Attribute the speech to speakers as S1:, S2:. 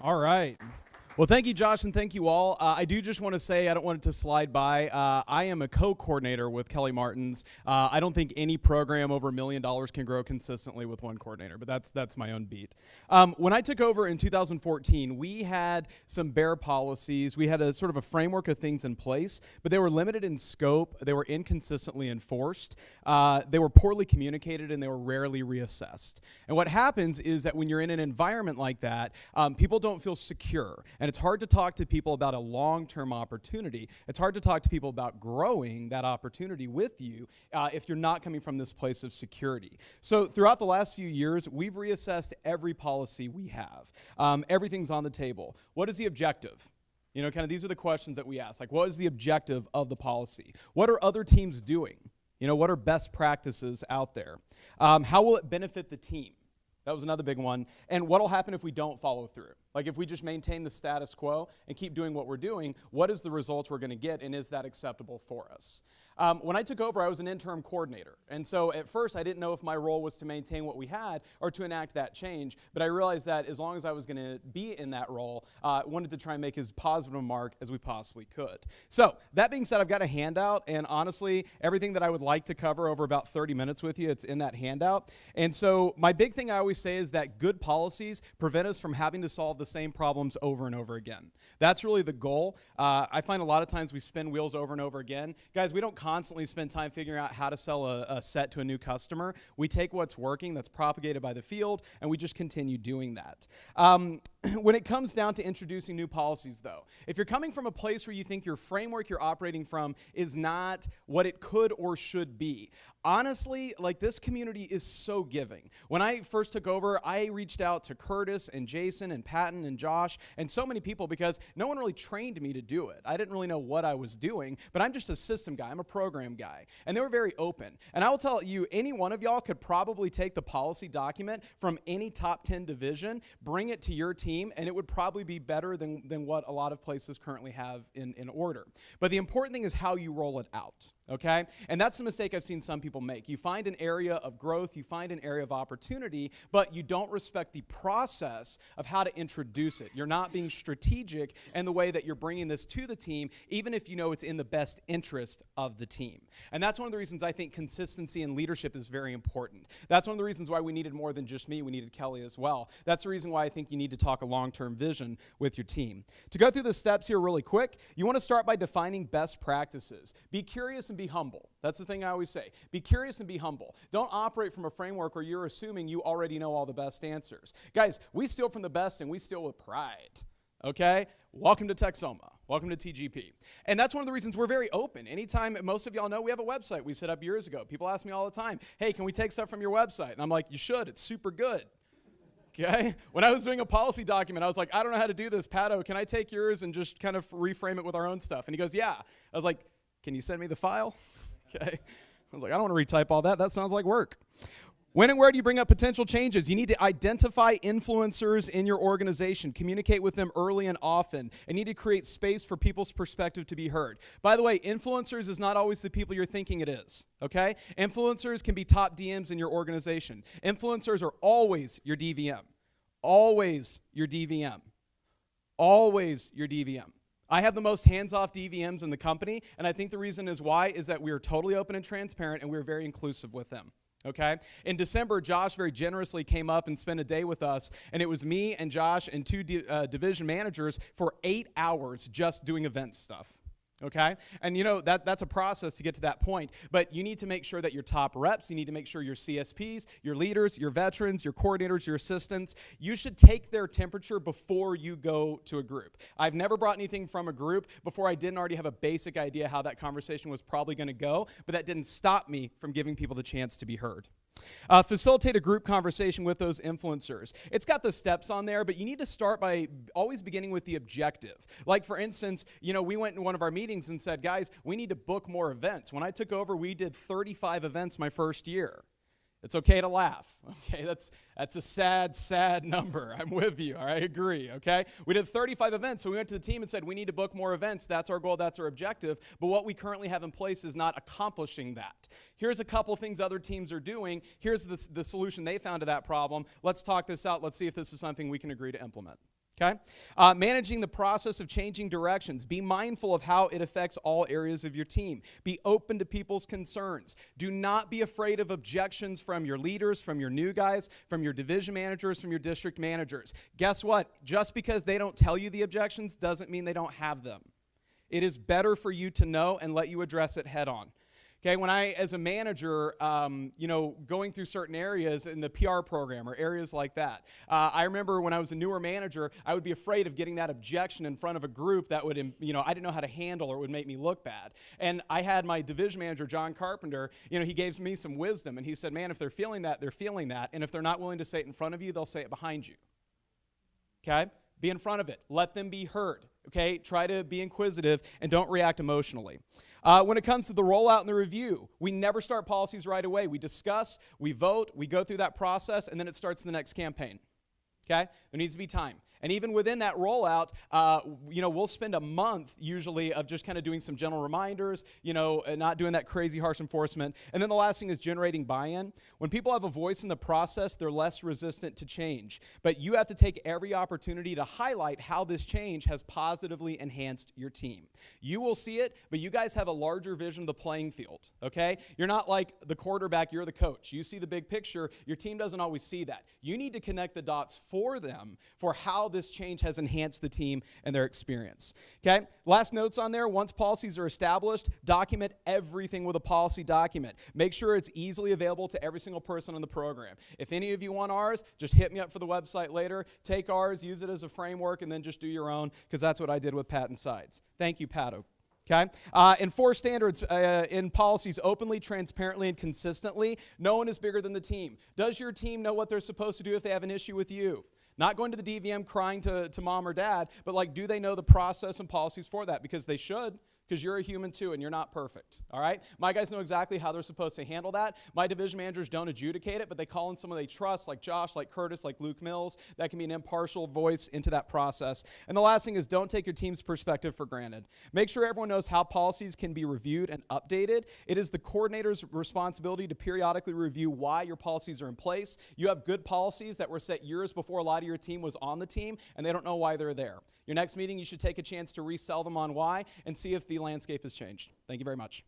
S1: All right. Well, thank you, Josh, and thank you all. I do just want to say, I don't want it to slide by. I am a co-coordinator with Kelly Martins. I don't think any program over $1 million can grow consistently with one coordinator, but that's my own beat. When I took over in 2014, we had some bare policies. We had a sort of a framework of things in place, but they were limited in scope. They were inconsistently enforced. They were poorly communicated, and they were rarely reassessed. And what happens is that when you're in an environment like that, people don't feel secure. And it's hard to talk to people about a long-term opportunity. It's hard to talk to people about growing that opportunity with you if you're not coming from this place of security. So throughout the last few years, we've reassessed every policy we have. Everything's on the table. What is the objective? You know, kind of these are the questions that we ask. Like, what is the objective of the policy? What are other teams doing? You know, what are best practices out there? How will it benefit the team? That was another big one. And what will happen if we don't follow through? Like if we just maintain the status quo and keep doing what we're doing, what is the results we're going to get, and is that acceptable for us? When I took over, I was an interim coordinator. And so at first, I didn't know if my role was to maintain what we had or to enact that change. But I realized that as long as I was going to be in that role, I wanted to try and make as positive a mark as we possibly could. So that being said, I've got a handout. And honestly, everything that I would like to cover over about 30 minutes with you, it's in that handout. And so my big thing I always say is that good policies prevent us from having to solve the same problems over and over again. That's really the goal. I find a lot of times we spin wheels over and over again. Guys, we don't constantly spend time figuring out how to sell a set to a new customer. We take what's working, that's propagated by the field, and we just continue doing that. When it comes down to introducing new policies, though, if you're coming from a place where you think your framework you're operating from is not what it could or should be, honestly, like this community is so giving. When I first took over, I reached out to Curtis and Jason and Patton and Josh and so many people because no one really trained me to do it. I didn't really know what I was doing, but I'm just a system guy. I'm a program guy. And they were very open. And I will tell you, any one of y'all could probably take the policy document from any top 10 division, bring it to your team, and it would probably be better than what a lot of places currently have in order. But the important thing is how you roll it out. Okay? And that's the mistake I've seen some people make. You find an area of growth, you find an area of opportunity, but you don't respect the process of how to introduce it. You're not being strategic in the way that you're bringing this to the team, even if you know it's in the best interest of the team. And that's one of the reasons I think consistency in leadership is very important. That's one of the reasons why we needed more than just me. We needed Kelly as well. That's the reason why I think you need to talk a long-term vision with your team. To go through the steps here really quick, you want to start by defining best practices. Be curious and be humble. That's the thing I always say. Be curious and be humble. Don't operate from a framework where you're assuming you already know all the best answers. Guys, we steal from the best and we steal with pride. Okay? Welcome to Texoma. Welcome to TGP. And that's one of the reasons we're very open. Anytime, most of y'all know we have a website we set up years ago. People ask me all the time, hey, can we take stuff from your website? And I'm like, you should. It's super good. Okay? When I was doing a policy document, I was like, I don't know how to do this. Pato, can I take yours and just kind of reframe it with our own stuff? And he goes, yeah. I was like, can you send me the file? Okay. I was like, I don't want to retype all that. That sounds like work. When and where do you bring up potential changes? You need to identify influencers in your organization. Communicate with them early and often. And need to create space for people's perspective to be heard. By the way, influencers is not always the people you're thinking it is. Okay? Influencers can be top DMs in your organization. Influencers are always your DVM. Always your DVM. Always your DVM. I have the most hands-off DVMs in the company, and I think the reason is why is that we are totally open and transparent, and we're very inclusive with them. Okay? In December, Josh very generously came up and spent a day with us, and it was me and Josh and two division managers for 8 hours just doing event stuff. Okay? And you know, that's a process to get to that point, but you need to make sure that your top reps, you need to make sure your CSPs, your leaders, your veterans, your coordinators, your assistants, you should take their temperature before you go to a group. I've never brought anything from a group before I didn't already have a basic idea how that conversation was probably going to go, but that didn't stop me from giving people the chance to be heard. Facilitate a group conversation with those influencers. It's got the steps on there, but you need to start by always beginning with the objective. Like, for instance, you know, we went in one of our meetings and said, guys, we need to book more events. When I took over, we did 35 events my first year. It's okay to laugh, okay? That's a sad, sad number. I'm with you, I agree, okay? We did 35 events, so we went to the team and said, we need to book more events. That's our goal, that's our objective, but what we currently have in place is not accomplishing that. Here's a couple things other teams are doing. Here's the solution they found to that problem. Let's talk this out. Let's see if this is something we can agree to implement. Okay? Managing the process of changing directions. Be mindful of how it affects all areas of your team. Be open to people's concerns. Do not be afraid of objections from your leaders, from your new guys, from your division managers, from your district managers. Guess what? Just because they don't tell you the objections doesn't mean they don't have them. It is better for you to know and let you address it head on. Okay, when I, as a manager, going through certain areas in the PR program or areas like that, I remember when I was a newer manager, I would be afraid of getting that objection in front of a group that would, I didn't know how to handle or it would make me look bad. And I had my division manager, John Carpenter, he gave me some wisdom, and he said, man, if they're feeling that, they're feeling that, and if they're not willing to say it in front of you, they'll say it behind you. Okay? Be in front of it. Let them be heard. Okay? Try to be inquisitive and don't react emotionally. When it comes to the rollout and the review, we never start policies right away. We discuss, we vote, we go through that process, and then it starts the next campaign. Okay? There needs to be time. And even within that rollout, we'll spend a month usually of just kind of doing some general reminders, and not doing that crazy harsh enforcement. And then the last thing is generating buy-in. When people have a voice in the process, they're less resistant to change. But you have to take every opportunity to highlight how this change has positively enhanced your team. You will see it, but you guys have a larger vision of the playing field, okay? You're not like the quarterback, you're the coach. You see the big picture. Your team doesn't always see that. You need to connect the dots for them for how this change has enhanced the team and their experience. Okay? Last notes on there, once policies are established, document everything with a policy document. Make sure it's easily available to every single person in the program. If any of you want ours, just hit me up for the website later. Take ours, use it as a framework, and then just do your own, because that's what I did with Pat and Sides. Thank you, Pat. Okay? Enforce standards in policies openly, transparently, and consistently. No one is bigger than the team. Does your team know what they're supposed to do if they have an issue with you? Not going to the DVM crying to mom or dad, but do they know the process and policies for that? Because they should, because you're a human too and you're not perfect, all right? My guys know exactly how they're supposed to handle that. My division managers don't adjudicate it, but they call in someone they trust, like Josh, like Curtis, like Luke Mills. That can be an impartial voice into that process. And the last thing is, don't take your team's perspective for granted. Make sure everyone knows how policies can be reviewed and updated. It is the coordinator's responsibility to periodically review why your policies are in place. You have good policies that were set years before a lot of your team was on the team, and they don't know why they're there. Your next meeting, you should take a chance to resell them on why and see if the landscape has changed. Thank you very much.